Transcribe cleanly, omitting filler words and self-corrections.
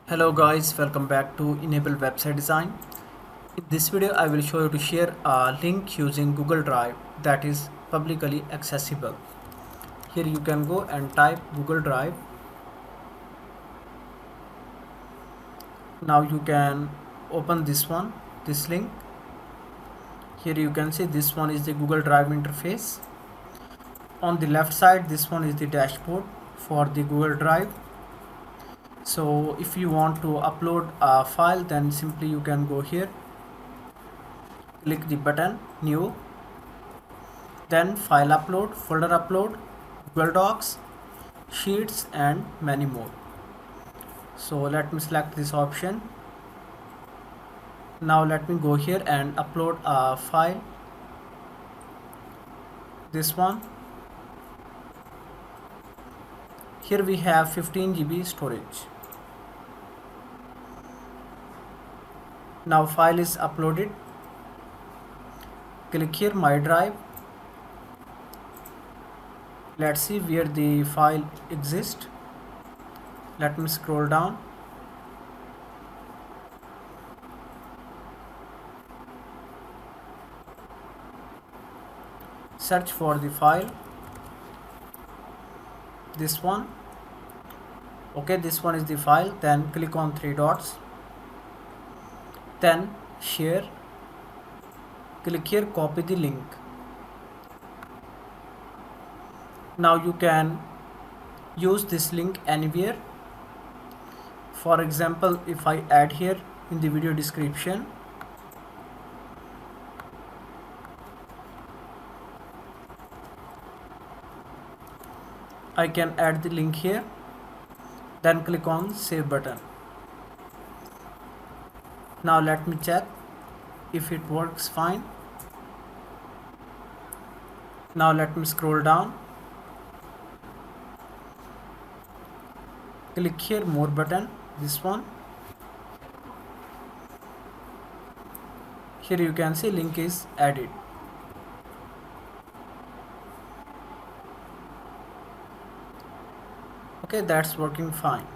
Hello guys, welcome back to Enable Website Design. In this video I will show you to share a link using Google Drive that is publicly accessible. Here you can go and type Google Drive. Now you can open this link. Here you can see this one is the Google Drive interface. On the left side this one is the dashboard for the Google Drive. So if you want to upload a file, then simply you can go here, click the button new, then file upload, folder upload, Google Docs, sheets and many more. So let me select this option. Now let me go here and upload a file, this one. Here we have 15 GB storage. Now file is uploaded. Click here my drive. Let's see where the file exists. Let me scroll down. Search for the file, this one. Okay, this one is the file. Then click on three dots, then share. Click here, copy the link. Now you can use this link anywhere. For example, if I add here in the video description, I can add the link here, then click on save button. Now let me check if it works fine. Now let me scroll down. Click here more button, this one. Here you can see link is added. Okay, that's working fine.